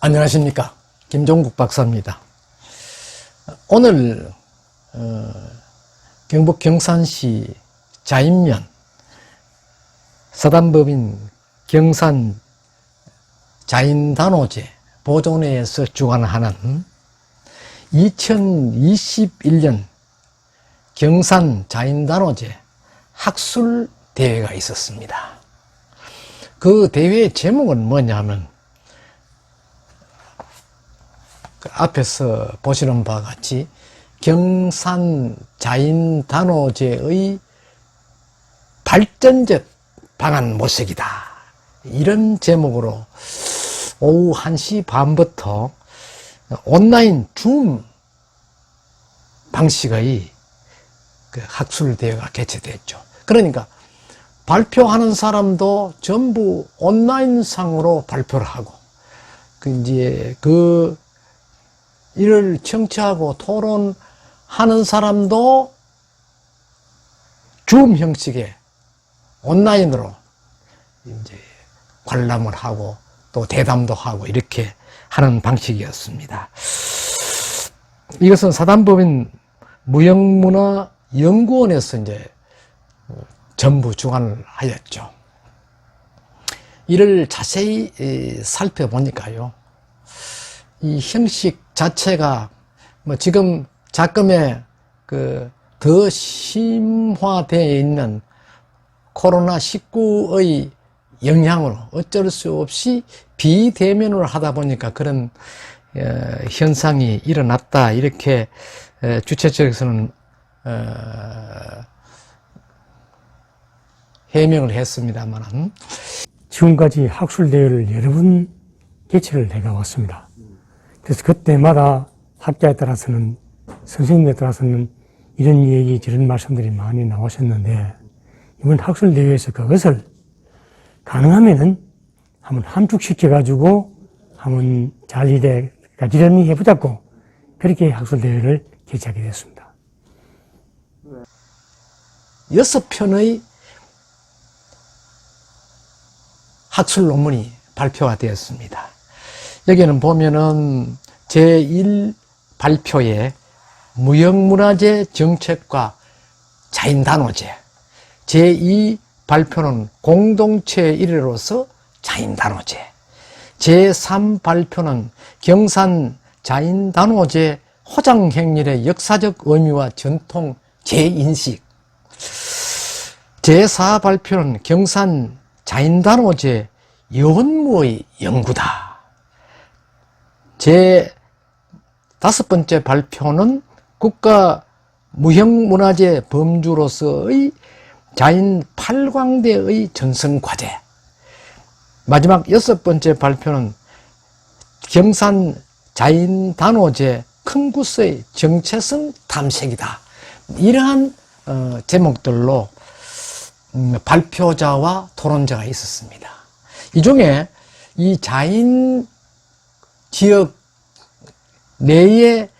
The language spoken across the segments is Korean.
안녕하십니까, 김종국 박사입니다. 오늘 경북 경산시 자인면 사단법인 경산 자인단오제 보존회에서 주관하는 2021년 경산 자인단오제 학술대회가 있었습니다. 그 대회의 제목은 뭐냐면, 앞에서 보시는 바와 같이 경산 자인단오제의 발전적 방안 모색이다, 이런 제목으로 오후 1시 반부터 온라인 줌 방식의 학술대회가 개최됐죠. 그러니까 발표하는 사람도 전부 온라인상으로 발표를 하고, 이를 청취하고 토론하는 사람도 줌 형식의 온라인으로 관람을 하고 또 대담도 하고 이렇게 하는 방식이었습니다. 이것은 사단법인 무형문화연구원에서 전부 주관을 하였죠. 이를 자세히 살펴보니까요, 이 형식 자체가 지금 작금에 더 심화되어 있는 코로나19의 영향으로 어쩔 수 없이 비대면을 하다 보니까 그런 현상이 일어났다, 이렇게 주최 측에서는 해명을 했습니다만, 지금까지 학술대회를 여러 번 개최를 해가왔습니다. 그래서 그때마다 학자에 따라서는, 선생님에 따라서는 이런 얘기 저런 말씀들이 많이 나오셨는데, 이번 학술대회에서 그것을 가능하면은 한번 함축시켜가지고 한번 잘 가지런히 해보자고, 그렇게 학술대회를 개최하게 됐습니다. 6편의 학술 논문이 발표가 되었습니다. 여기는 보면은 제1 발표에 무형문화재 정책과 자인단오제, 제2 발표는 공동체 일회로서 자인단오제, 제3 발표는 경산 자인단오제 호장행렬의 역사적 의미와 전통 재인식, 제4 발표는 경산 자인단오제 여원무의 연구다, 제5번째 발표는 국가 무형문화재 범주로서의 자인 8광대의 전승과제, 마지막 6번째 발표는 경산 자인단오제 큰구스의 정체성 탐색이다. 이러한 제목들로 발표자와 토론자가 있었습니다. 이 중에 이 자인 지역 내의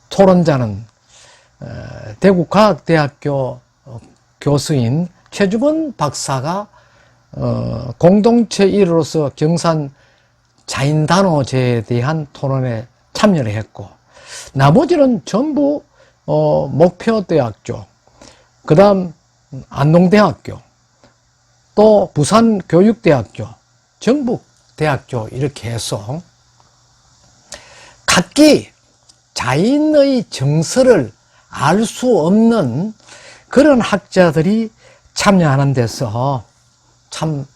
토론자는 대구과학대학교 교수인 최주건 박사가 공동체 일으로서 경산 자인단오제에 대한 토론에 참여를 했고, 나머지는 전부 목표대학교, 그 다음 안동대학교, 또 부산교육대학교, 전북대학교, 이렇게 해서 각기 자인의 정서를 알 수 없는 그런 학자들이 참여하는 데서 참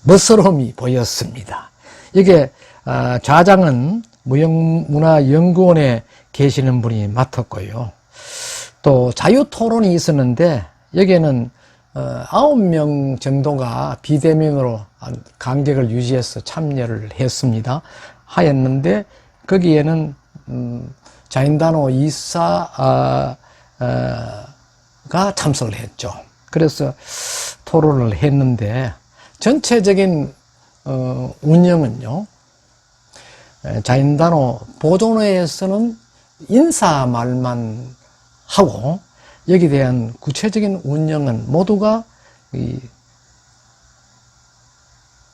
멋스러움이 보였습니다. 이게 좌장은 무형문화연구원에 계시는 분이 맡았고요. 또 자유토론이 있었는데, 여기에는 9명 정도가 비대면으로 간격을 유지해서 참여를 하였는데, 거기에는 자인단오 이사가 참석을 했죠. 그래서 토론을 했는데, 전체적인 운영은요, 자인단오 보존회에서는 인사말만 하고, 여기에 대한 구체적인 운영은 모두가 이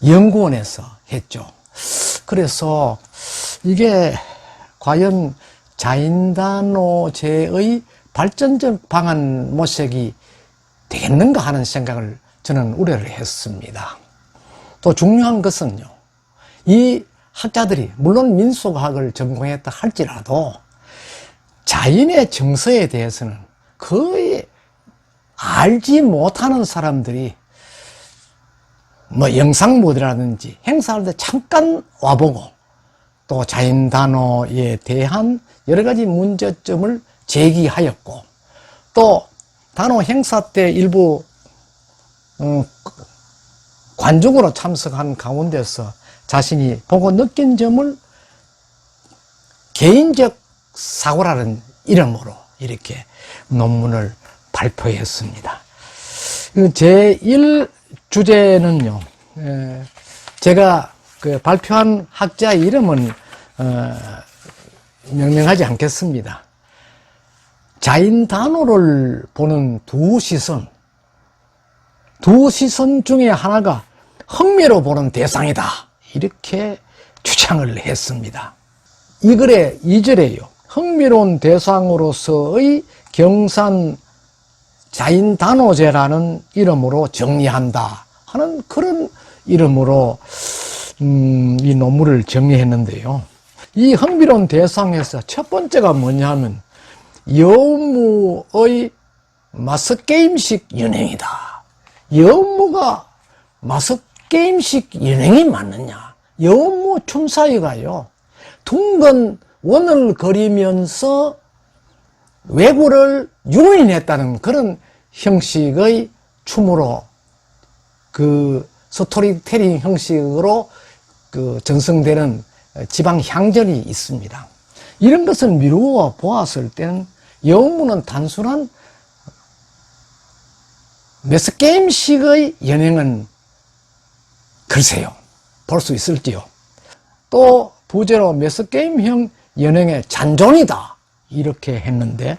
연구원에서 했죠. 그래서 이게 과연 자인단오제의 발전적 방안 모색이 되겠는가 하는 생각을 저는 우려를 했습니다. 또 중요한 것은요, 이 학자들이 물론 민속학을 전공했다 할지라도 자인의 정서에 대해서는 거의 알지 못하는 사람들이 뭐 영상모드라든지 행사할 때 잠깐 와보고 또 자인단오에 대한 여러 가지 문제점을 제기하였고, 또 단오 행사 때 일부 관중으로 참석한 가운데서 자신이 보고 느낀 점을 개인적 사고라는 이름으로 이렇게 논문을 발표했습니다. 제1 주제는요, 제가 그 발표한 학자 이름은 명명하지 않겠습니다. 자인단오를 보는 두 시선 중에 하나가 흥미로 보는 대상이다, 이렇게 주장을 했습니다. 이 글의 2절에요, 흥미로운 대상으로서의 경산 자인단오제라는 이름으로 정리한다 하는 그런 이름으로 이 논문을 정리했는데요. 이 흥미로운 대상에서 첫 번째가 뭐냐면 여우무의 마스게임식 연행이다. 여우무가 마스게임식 연행이 맞느냐? 여우무 춤사위가요, 둥근 원을 그리면서 외구를 유인했다는 그런 형식의 춤으로, 그 스토리텔링 형식으로 그 전승되는 지방 향전이 있습니다. 이런 것을 미루어 보았을 때는 여우무는 단순한 매스게임식의 연행은 글쎄요, 볼 수 있을지요. 또 부제로 매스게임형 연행의 잔존이다, 이렇게 했는데,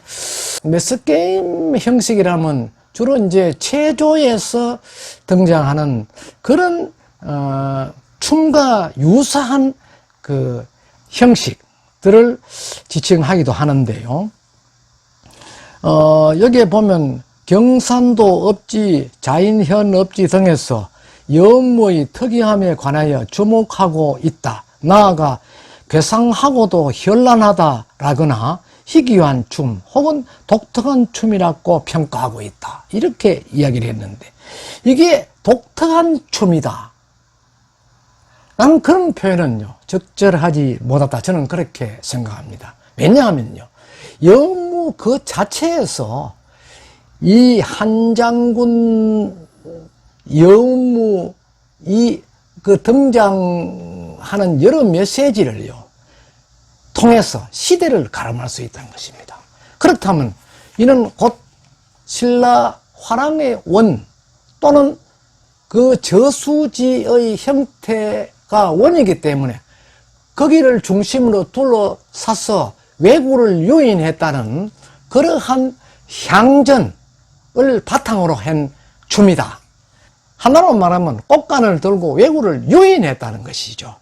매스게임 형식이라면 주로 이제 체조에서 등장하는 그런 춤과 유사한 그 형식들을 지칭하기도 하는데요. 여기에 보면 경산도 업지, 자인현 업지 등에서 여우무의 특이함에 관하여 주목하고 있다. 나아가 괴상하고도 현란하다라거나 희귀한 춤 혹은 독특한 춤이라고 평가하고 있다, 이렇게 이야기를 했는데, 이게 독특한 춤이다 라는 그런 표현은요, 적절하지 못하다, 저는 그렇게 생각합니다. 왜냐하면요, 여우무 그 자체에서 이 한장군 여우무 이 그 등장하는 여러 메시지를요 통해서 시대를 가름할 수 있다는 것입니다. 그렇다면 이는 곧 신라 화랑의 원 또는 그 저수지의 형태가 원이기 때문에 거기를 중심으로 둘러싸서 왜구를 유인했다는 그러한 향전을 바탕으로 한 춤이다. 하나로 말하면 꽃간을 들고 왜구를 유인했다는 것이죠.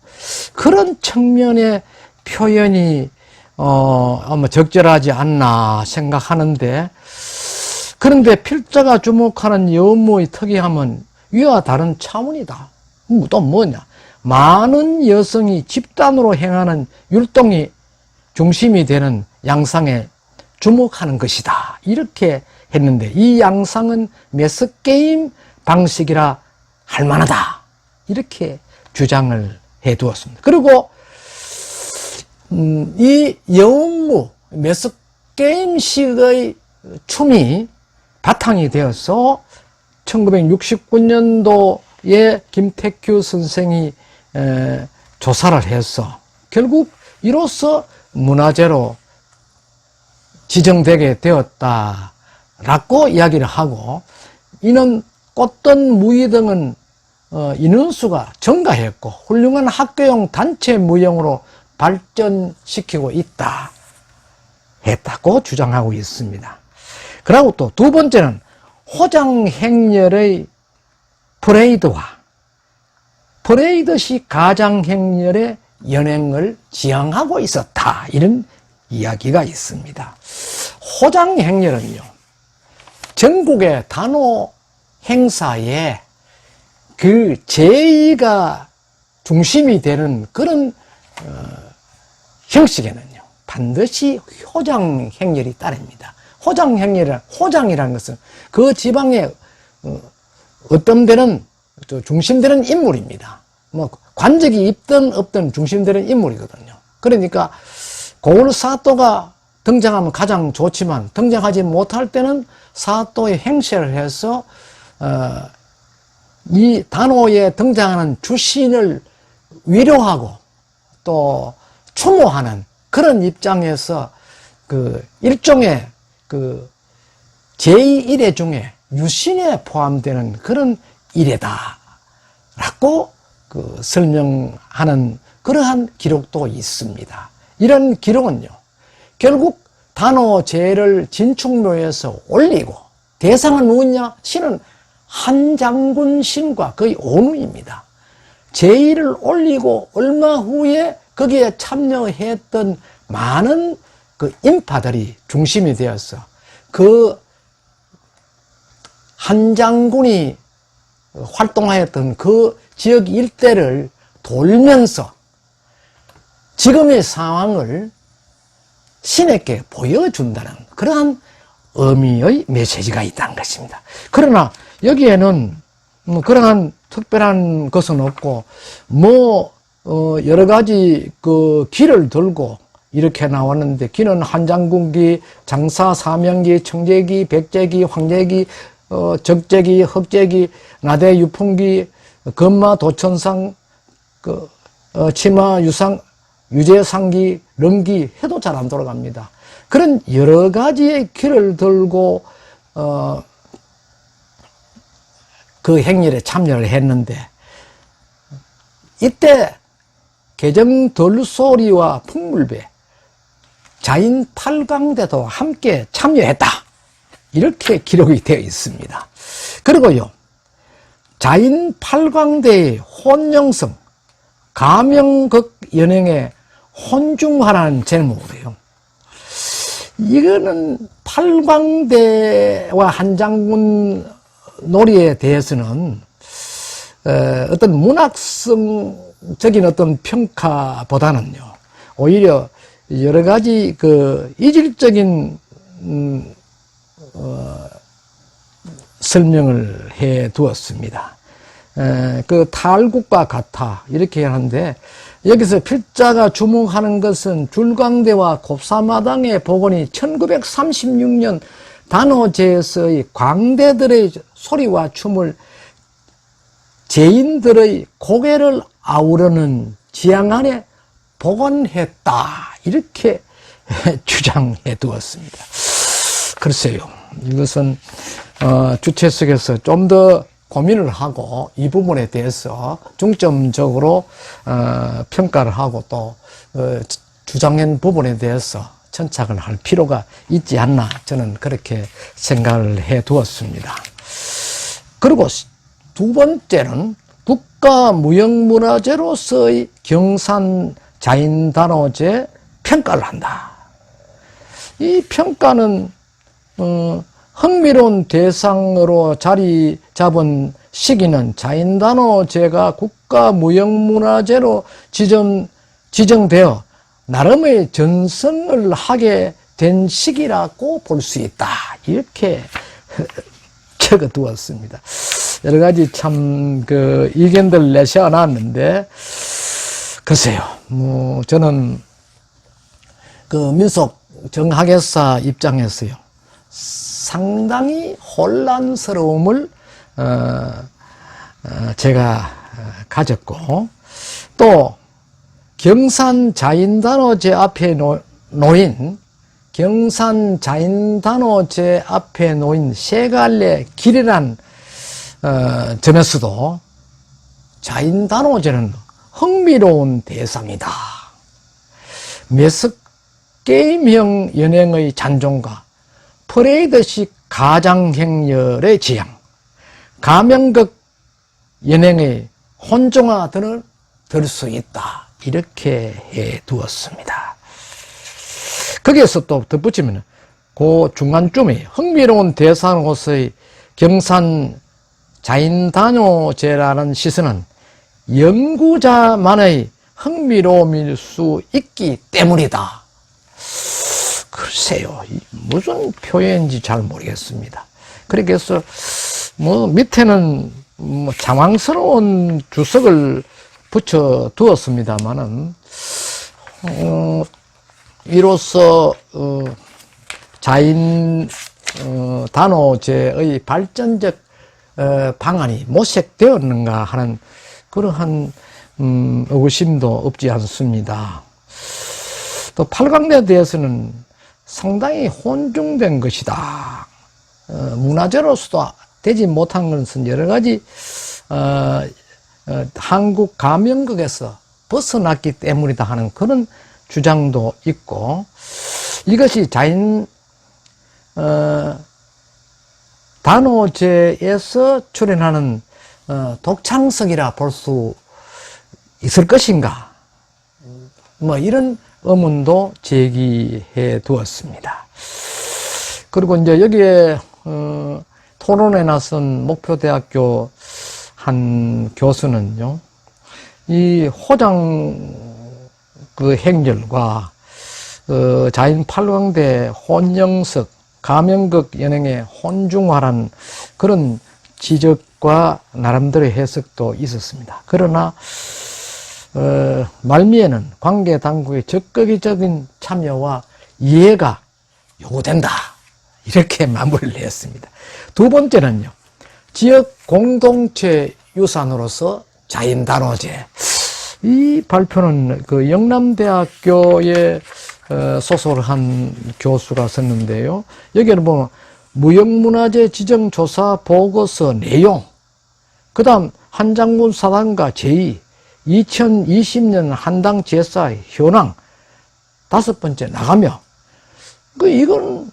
그런 측면의 표현이 아마 적절하지 않나 생각하는데, 그런데 필자가 주목하는 여우무의 특이함은 위와 다른 차원이다. 또 뭐냐? 많은 여성이 집단으로 행하는 율동이 중심이 되는 양상에 주목하는 것이다, 이렇게 했는데, 이 양상은 매스게임 방식이라 할 만하다, 이렇게 주장을 해 두었습니다. 그리고 이 여우무 매스게임식의 춤이 바탕이 되어서 1969년도에 김택규 선생이 조사를 해서 결국 이로써 문화재로 지정되게 되었다라고 이야기를 하고, 이는 꽃등 무의 등은 인원수가 증가했고 훌륭한 학교용 단체 무용으로 발전시키고 있다 했다고 주장하고 있습니다. 그리고 또 두 번째는 호장행렬의 퍼레이드와 퍼레이드식 가장행렬의 연행을 지향하고 있었다. 이런 이야기가 있습니다. 호장행렬은요, 전국의 단오 행사에 그 제의가 중심이 되는 그런 형식에는요, 반드시 호장행렬이 따릅니다. 호장이라는 것은 그 지방에 어떤 데는 중심되는 인물입니다. 뭐 관직이 있든 없든 중심되는 인물이거든요. 그러니까 고을 사또가 등장하면 가장 좋지만 등장하지 못할 때는 사또의 행세를 해서 이 단오에 등장하는 주신을 위로하고 또 추모하는 그런 입장에서 그 일종의 그 제2일회 중에 유신에 포함되는 그런 일회다라고 그 설명하는 그러한 기록도 있습니다. 이런 기록은요, 결국 단오제를 진축묘에서 올리고, 대상은 누구냐? 신은 한장군 신과 거의 온우입니다. 제의를 올리고 얼마 후에 거기에 참여했던 많은 그 인파들이 중심이 되어서 그 한장군이 활동하였던 그 지역 일대를 돌면서 지금의 상황을 신에게 보여준다는 그러한 의미의 메시지가 있다는 것입니다. 그러나 여기에는 그러한 특별한 것은 없고, 여러 가지 그 기를 들고 이렇게 나왔는데, 기는 한장군기, 장사, 사명기, 청제기, 백제기, 황제기, 적제기, 흑제기, 나대, 유풍기, 건마, 도천상, 치마, 유상, 유제상기, 름기 해도 잘 안 돌아갑니다. 그런 여러 가지의 기를 들고 그 행렬에 참여를 했는데, 이때 개정덜소리와 풍물배, 자인 팔강대도 함께 참여했다. 이렇게 기록이 되어 있습니다. 그리고요, 자인 팔강대의 혼영성, 가명극 연행의 혼중화라는 제목으로요. 이거는 팔광대와 한장군 놀이에 대해서는 어떤 문학성적인 어떤 평가보다는요, 오히려 여러 가지 그 이질적인 설명을 해 두었습니다. 그 탈국과 같아 이렇게 하는데, 여기서 필자가 주목하는 것은 줄광대와 곱사마당의 복원이 1936년 단오제에서의 광대들의 소리와 춤을 제인들의 고개를 아우르는 지향 안에 복원했다. 이렇게 주장해 두었습니다. 글쎄요, 이것은 주최석에서 좀 더 고민을 하고 이 부분에 대해서 중점적으로 평가를 하고 또 주장한 부분에 대해서 천착을 할 필요가 있지 않나, 저는 그렇게 생각을 해 두었습니다. 그리고 두 번째는 국가무형문화재로서의 경산자인단오제 평가를 한다. 이 평가는 흥미로운 대상으로 자리 잡은 시기는 자인단오제가 국가무형문화재로 지정되어 나름의 전성을 하게 된 시기라고 볼 수 있다. 이렇게 적어 두었습니다. 여러 가지 참 그 의견들 내세워 놨는데, 글쎄요, 저는 그 민속 정학예사 입장에서요, 상당히 혼란스러움을 제가 가졌고, 또 경산자인단오제 앞에 놓인 세 갈래 길이란 점에서도 자인단오제는 흥미로운 대상이다. 매석게임형 연행의 잔존과 퍼레이드식 가장행렬의 지향, 가명극 연행의 혼종화 등을 들 수 있다. 이렇게 해 두었습니다. 거기에서 또 덧붙이면 그 중간쯤에 흥미로운 대사로서의 경산 자인단오제라는 시선은 연구자만의 흥미로움일 수 있기 때문이다. 글쎄요, 무슨 표현인지 잘 모르겠습니다. 그래서 뭐 밑에는 뭐 장황스러운 주석을 붙여 두었습니다만은 이로써 자인 단오제의 발전적 방안이 모색되었는가 하는 그러한 의구심도 없지 않습니다. 또 8강에 대해서는 상당히 혼중된 것이다. 문화재로서도 되지 못한 것은 여러 가지 한국 가명극에서 벗어났기 때문이다 하는 그런 주장도 있고, 이것이 자인 단오제에서 출현하는 독창성이라 볼 수 있을 것인가, 뭐 이런 의문도 제기해 두었습니다. 그리고 이제 여기에 토론에 나선 목표대학교 한 교수는요, 이 호장 그 행렬과 자인 8강대 혼영석 가명극 연행의 혼중화란 그런 지적과 나름대로의 해석도 있었습니다. 그러나 말미에는 관계 당국의 적극적인 참여와 이해가 요구된다. 이렇게 마무리를 했습니다. 두 번째는요, 지역 공동체 유산으로서 자인 단오제. 이 발표는 그 영남대학교에 소속한 교수가 썼는데요. 여기는 보면 무형문화재 지정조사 보고서 내용, 그 다음 한장군 사단과 제의, 2020년 한당 제사 현황, 5번째 나가며, 이건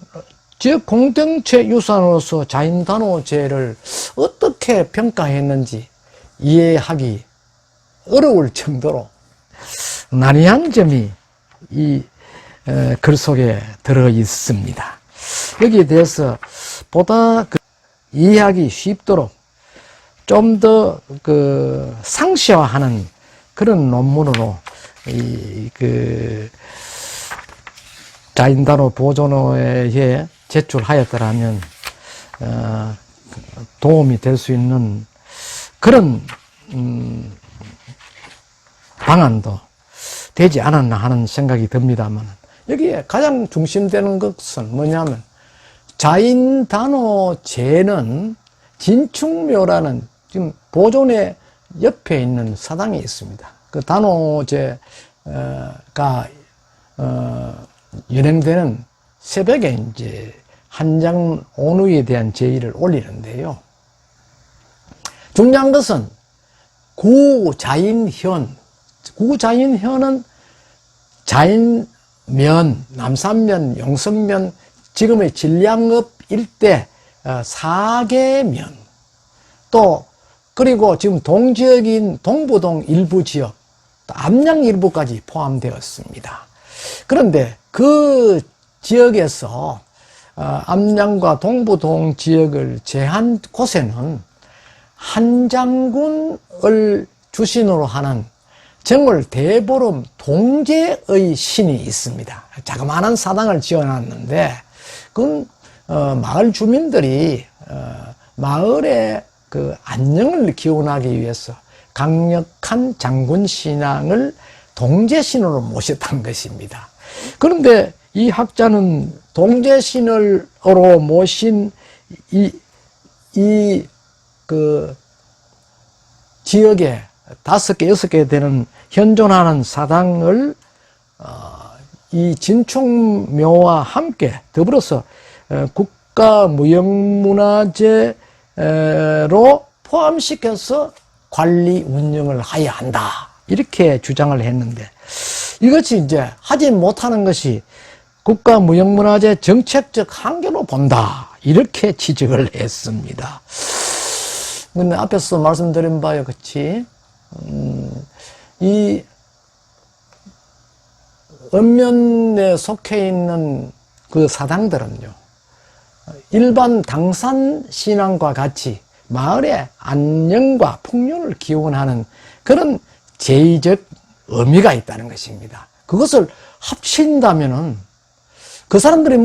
지역 공동체 유산으로서 자인 단오제를 어떻게 평가했는지 이해하기 어려울 정도로 난해한 점이 이 글 속에 들어 있습니다. 여기에 대해서 보다 이해하기 쉽도록 좀 더 상시화하는 그런 논문으로 자인단오 보존호에 제출하였더라면 도움이 될 수 있는 그런 방안도 되지 않았나 하는 생각이 듭니다만, 여기에 가장 중심되는 것은 뭐냐면 자인단오제는 진충묘라는 지금 보존의 옆에 있는 사당이 있습니다. 그 단오제가 연행되는 새벽에 이제 한장 온우에 대한 제의를 올리는데요. 중요한 것은 구자인현은 자인면, 남산면, 용성면, 지금의 진량읍 일대 4개면, 또 그리고 지금 동지역인 동부동 일부 지역, 또 암양 일부까지 포함되었습니다. 그런데 그 지역에서 암양과 동부동 지역을 제한 곳에는 한장군을 주신으로 하는 정월 대보름 동제의 신이 있습니다. 자그마한 사당을 지어놨는데, 그건 마을 주민들이 마을의 그 안녕을 기원하기 위해서 강력한 장군 신앙을 동제신으로 모셨던 것입니다. 그런데 이 학자는 동제신으로 모신 그 지역에 5개, 6개 되는 현존하는 사당을 이 진충묘와 함께 더불어서 국가무형문화재로 포함시켜서 관리 운영을 해야 한다. 이렇게 주장을 했는데, 이것이 이제 하지 못하는 것이 국가무형문화재 정책적 한계로 본다. 이렇게 지적을 했습니다. 근데 앞에서 말씀드린 바와 같이 이 읍면에 속해 있는 그 사당들은요, 일반 당산 신앙과 같이 마을의 안녕과 풍요를 기원하는 그런 제의적 의미가 있다는 것입니다. 그것을 합친다면은 그 사람들이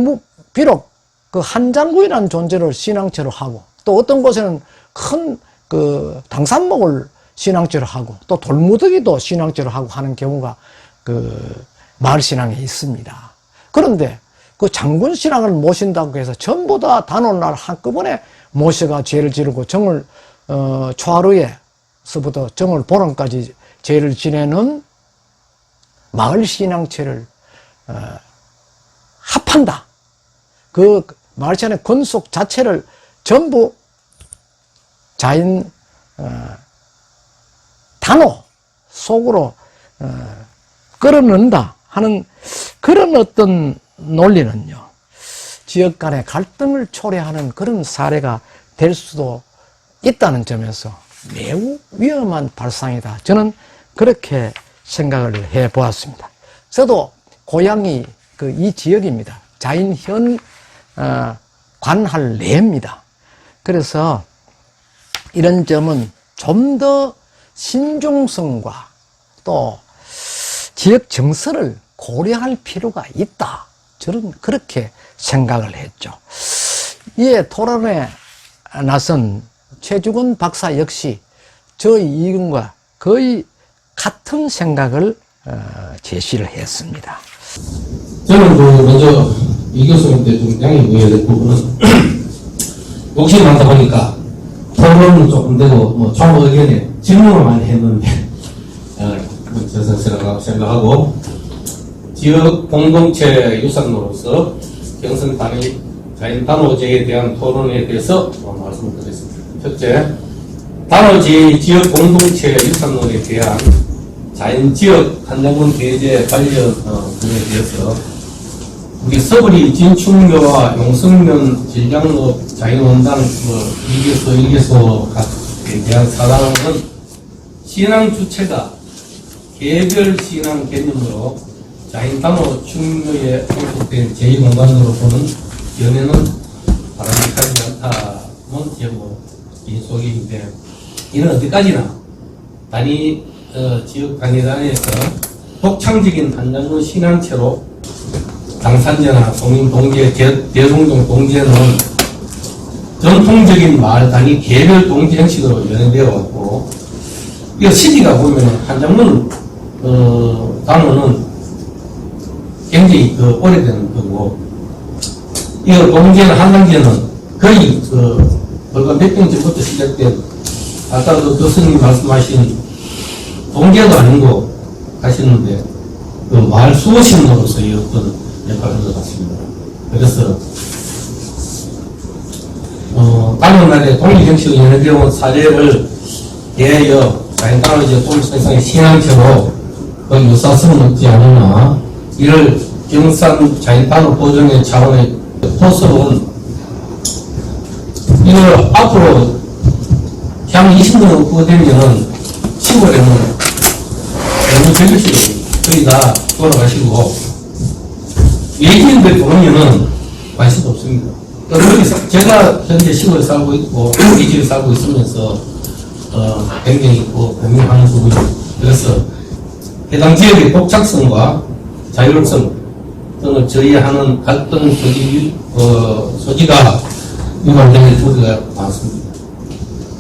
비록 그 한장구이라는 존재를 신앙처로 하고, 또 어떤 곳에는 큰 그 당산목을 신앙처로 하고, 또 돌무더기도 신앙처로 하고 하는 경우가 그 마을 신앙에 있습니다. 그런데 그 장군 신앙을 모신다고 해서 전부 다 단오날 한꺼번에 모셔가 죄를 지르고 정을 초하루에서부터 정을 보름까지 죄를 지내는 마을 신앙체를 합한다. 그 마을 신앙의 권속 자체를 전부 자인 단오 속으로 끌어넣는다 하는 그런 어떤 논리는요, 지역 간의 갈등을 초래하는 그런 사례가 될 수도 있다는 점에서 매우 위험한 발상이다. 저는 그렇게 생각을 해 보았습니다. 저도 고향이 이 지역입니다. 자인현 관할 내입니다. 그래서 이런 점은 좀 더 신중성과 또 지역 정서를 고려할 필요가 있다. 저는 그렇게 생각을 했죠. 이에 토론에 나선 최주근 박사 역시 저의 의견과 거의 같은 생각을 제시를 했습니다. 저는 먼저 이 교수님께 좀 양해해야 될 부분은 욕심이 많다 보니까 토론은 조금 되고 총 의견에 질문을 많이 했는데 저스럽다고 생각하고, 지역 공동체 유산으로서 경선 자인 단오제에 대한 토론에 대해서 말씀을 드리겠습니다. 첫째, 단오제 지역 공동체 유산론에 대한 자인 지역 한장군 대제 관련 부분에 대해서 우리 서브리 진충교와 용성면 질량로 자인원당 2개소에 대한 사당은 신앙 주체가 개별 신앙 개념으로 자인 단오 충묘에 종속된 제2공간으로 보는 연애는 바람직하지 않다는 제목 인속인데, 이는 어디까지나 지역 단위단에서 독창적인 한장군 신앙체로 당산제나 동인 동제, 대동종 동제는 전통적인 마을 단위 개별 동제 형식으로 연행되어 왔고, 이 시기가 보면 한장군 단어는 굉장히 오래된 거고, 이 동제나 한강제는 거의 불과 몇 년 전부터 시작된, 아까 교수님 말씀하신 동제도 아니고 하시는데 마을 수호신으로서의 어떤 역할을 한 것 같습니다. 그래서 다른 동일 형식으로 연행되어 온 사례를 대하여 자인단오제 통일성의 신앙체로 거의 유사성은 없지 않으나, 이를 경산 자인단오 보존의 차원의 포석은 이걸 앞으로 향후 20년 후되면은 시골에는 너무 저기시 거의 다 돌아가시고 외지인들 보면은 관심도 없습니다. 제가 현재 시골에 살고 있고 이 집에 살고 있으면서 굉장히 고민하는 부분이죠. 그래서 해당 지역의 독창성과 자율성 등을 저해하는 갈등 소지가 유발되는 소지가 많습니다.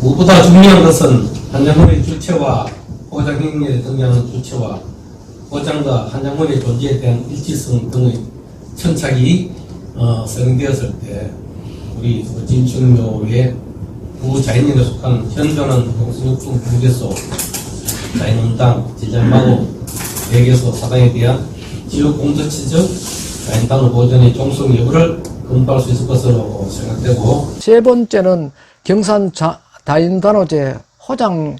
무엇보다 중요한 것은 한장군의 주체와 포장행위에 등장하는 주체와 포장과 한장군의 존재에 대한 일치성 등의 천착이 성행되었을 때 우리 진충묘의 부자인인에 속한 현존한 동수육중 부개소, 자인원당, 제자마고, 대개소 사당에 대한 지역 공동체적 자인단오 보존의 종속 여부를 검토할 수 있을 것으로 생각되고, 세 번째는 경산 자인단오제 호장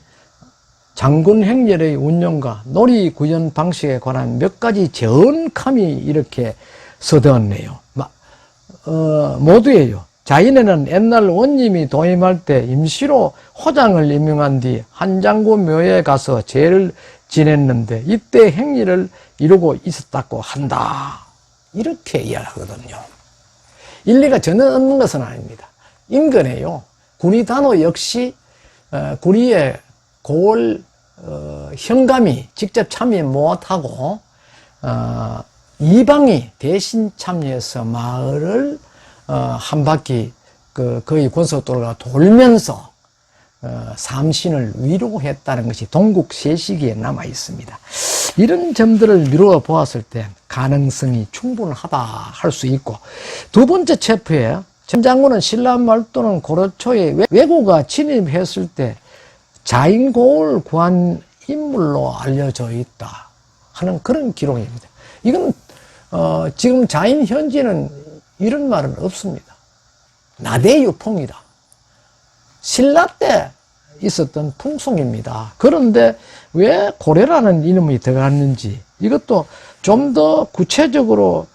장군 행렬의 운영과 놀이 구현 방식에 관한 몇 가지 정감이 이렇게 서되었네요. 모두예요. 자인에는 옛날 원님이 도임할 때 임시로 호장을 임명한 뒤 한장구 묘에 가서 제를 지냈는데 이때 행위를 이루고 있었다고 한다. 이렇게 이야기하거든요. 일리가 전혀 없는 것은 아닙니다. 인근에요. 군의 단호 역시 군의의 고을 현감이 직접 참여 못하고 이방이 대신 참여해서 마을을 한 바퀴 거의 권속도로가 돌면서 삼신을 위로했다는 것이 동국세시기에 남아 있습니다. 이런 점들을 미루어 보았을 때 가능성이 충분하다 할 수 있고, 두 번째 체포에 첨장군은 신라 말도는 고려 초에 왜구가 진입했을 때 자인고을 구한 인물로 알려져 있다 하는 그런 기록입니다. 이건 지금 자인 현지는 이런 말은 없습니다. 나대유풍이다. 신라 때 있었던 풍속입니다. 그런데 왜 고려라는 이름이 들어갔는지 이것도 좀 더 구체적으로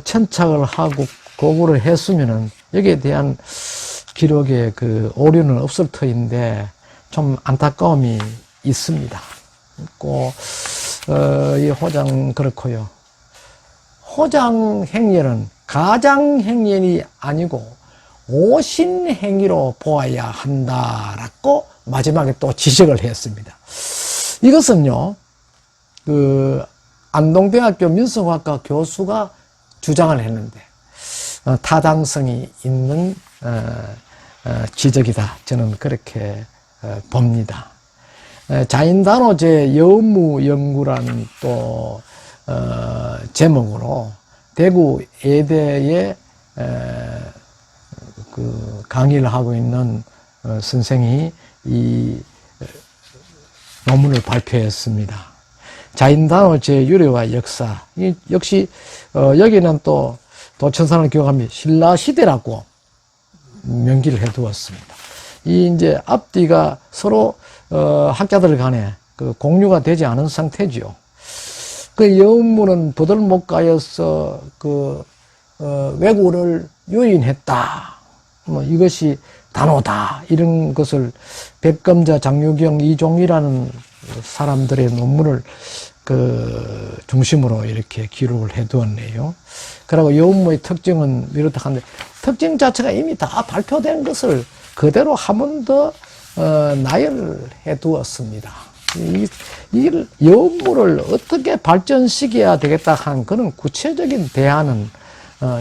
천착을 하고 고고를 했으면은 여기에 대한 기록의 그 오류는 없을 터인데 좀 안타까움이 있습니다. 이 호장 그렇고요. 호장 행렬은 가장 행렬이 아니고 오신 행위로 보아야 한다라고 마지막에 또 지적을 했습니다. 이것은요, 안동대학교 민속학과 교수가 주장을 했는데 타당성이 있는 지적이다. 저는 그렇게 봅니다. 자인단호 제 여무 연구라는 또 제목으로 대구 예대에 강의를 하고 있는 선생이 이 논문을 발표했습니다. 자인단호 제 유래와 역사. 역시 여기는 또 도천산을 기억하면 신라시대라고 명기를 해두었습니다. 이 이제 앞뒤가 서로 학자들 간에 공유가 되지 않은 상태지요. 그 여운문은 버들목가여서 왜구를 유인했다. 이것이 단호다. 이런 것을 백검자, 장유경, 이종이라는 사람들의 논문을 중심으로 이렇게 기록을 해두었네요. 그리고 여운문의 특징은 이렇다 하는데 특징 자체가 이미 다 발표된 것을 그대로 한 번 더 나열해 두었습니다. 이 여운문을 어떻게 발전시켜야 되겠다 한 그런 구체적인 대안은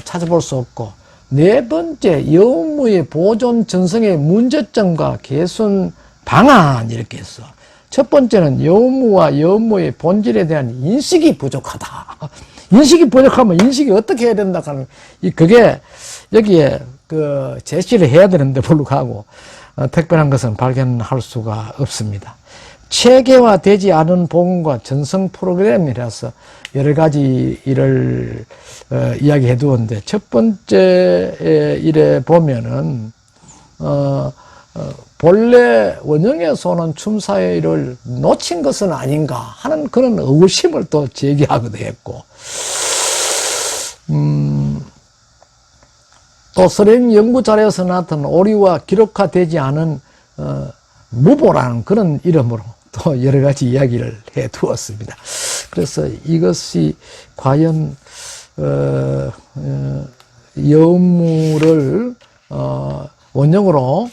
찾아볼 수 없고, 네 번째 여운문의 보존 전성의 문제점과 개선 방안 이렇게 해서 첫 번째는 여운문과 여운문의 본질에 대한 인식이 부족하다. 인식이 부족하면 인식이 어떻게 해야 된다 하는 그게 여기에 제시를 해야 되는데 불구하고 특별한 것은 발견할 수가 없습니다. 체계화되지 않은 복원과 전성 프로그램이라서 여러 가지 일을 이야기해 두었는데, 첫 번째 일에 보면은 본래 원형에서 오는 춤사위를 놓친 것은 아닌가 하는 그런 의구심을 또 제기하기도 했고, 또 서령 연구 자료에서 나타난 오류와 기록화되지 않은 무보라는 그런 이름으로 또 여러 가지 이야기를 해 두었습니다. 그래서 이것이 과연 여운물을 원형으로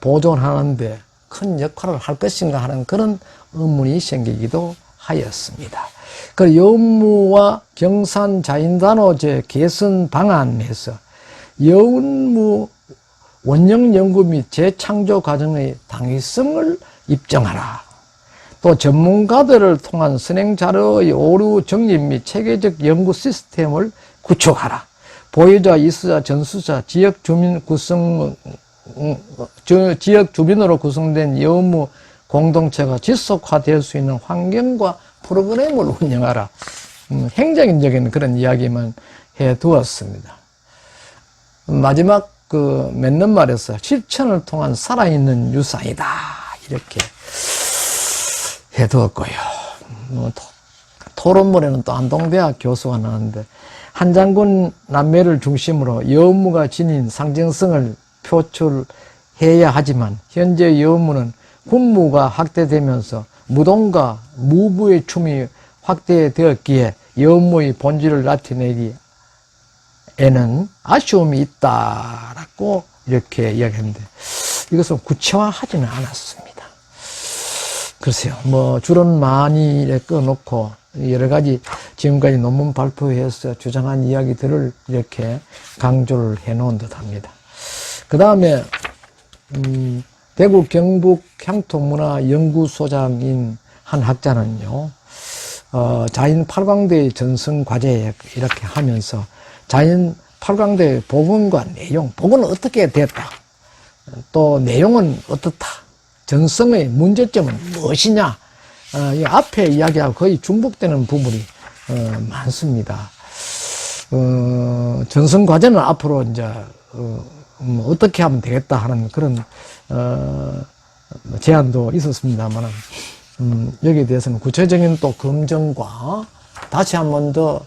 보존하는데 큰 역할을 할 것인가 하는 그런 의문이 생기기도 하였습니다. 그 여운무와 경산 자인단호 개선 방안에서 여운무 원형 연구 및 재창조 과정의 당위성을 입증하라. 또 전문가들을 통한 선행 자료의 오류 정립 및 체계적 연구 시스템을 구축하라. 보유자, 이수자, 전수자, 지역 주민으로 구성된 여운무 공동체가 지속화될 수 있는 환경과 프로그램을 운영하라. 행정적인 그런 이야기만 해 두었습니다. 마지막 맺는 말에서 실천을 통한 살아있는 유산이다. 이렇게 해 두었고요. 토론문에는 또 안동대학 교수가 나왔는데, 한장군 남매를 중심으로 여운무가 지닌 상징성을 표출해야 하지만 현재 여운무는 군무가 확대되면서 무동과 무부의 춤이 확대되었기에 여무의 본질을 나타내기에는 아쉬움이 있다라고 이렇게 이야기했는데 이것은 구체화하지는 않았습니다. 글쎄요, 뭐 줄은 많이 꺼놓고 여러 가지 지금까지 논문 발표해서 주장한 이야기들을 이렇게 강조를 해놓은 듯합니다. 그 다음에 대구 경북 향토문화연구소장인 한 학자는요, 자인 8광대의 전승 과제 이렇게 하면서 자인 8광대의 복원과 내용, 복원은 어떻게 됐다, 또 내용은 어떻다, 전승의 문제점은 무엇이냐, 이 앞에 이야기하고 거의 중복되는 부분이 많습니다. 전승 과제는 앞으로 이제 어떻게 하면 되겠다 하는 그런 제안도 있었습니다만 여기에 대해서는 구체적인 또 검증과 다시 한 번 더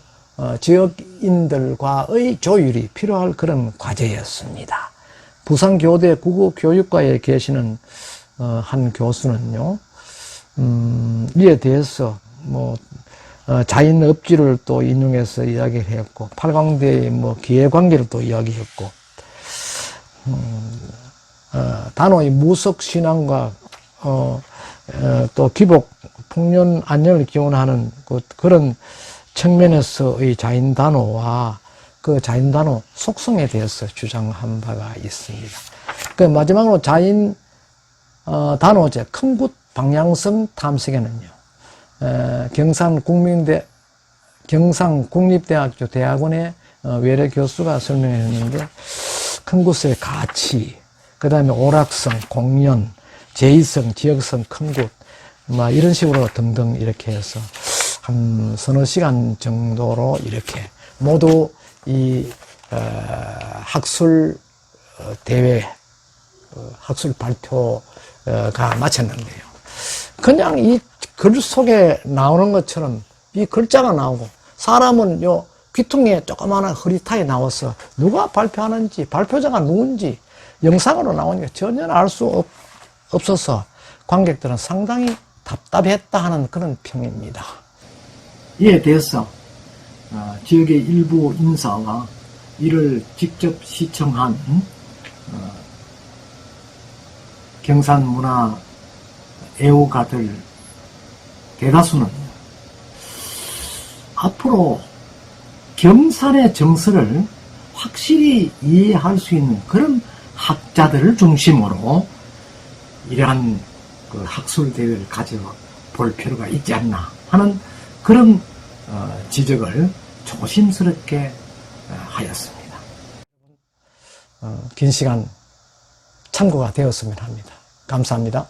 지역인들과의 조율이 필요할 그런 과제였습니다. 부산교대 국어교육과에 계시는 한 교수는요, 이에 대해서 뭐 자인 업지를 또 인용해서 이야기를 했고, 팔광대의 뭐 기회관계를 또 이야기했고, 단호의 무속 신앙과 또 기복 풍년 안녕을 기원하는 그런 측면에서의 자인 단호와 그 자인 단호 속성에 대해서 주장한 바가 있습니다. 그 마지막으로 자인 단호제 큰굿 방향성 탐색에는요, 경상국립대학교 대학원의 외래 교수가 설명했는데, 큰 곳의 가치, 그 다음에 오락성, 공연, 제의성, 지역성, 큰 곳, 이런 식으로 등등 이렇게 해서 한 서너 시간 정도로 이렇게 모두 이 학술 대회, 학술 발표가 마쳤는데요. 그냥 이 글 속에 나오는 것처럼 이 글자가 나오고, 사람은 요 귀퉁이에 조그마한 흐릿하게 나와서 누가 발표하는지, 발표자가 누군지 영상으로 나오니까 전혀 알 수 없어서 관객들은 상당히 답답했다 하는 그런 평입니다. 이에 대해서 지역의 일부 인사와 이를 직접 시청한 경산문화 애호가들 대다수는 앞으로 경산의 정서를 확실히 이해할 수 있는 그런 학자들을 중심으로 이러한 그 학술대회를 가져볼 필요가 있지 않나 하는 그런 지적을 조심스럽게 하였습니다. 긴 시간 참고가 되었으면 합니다. 감사합니다.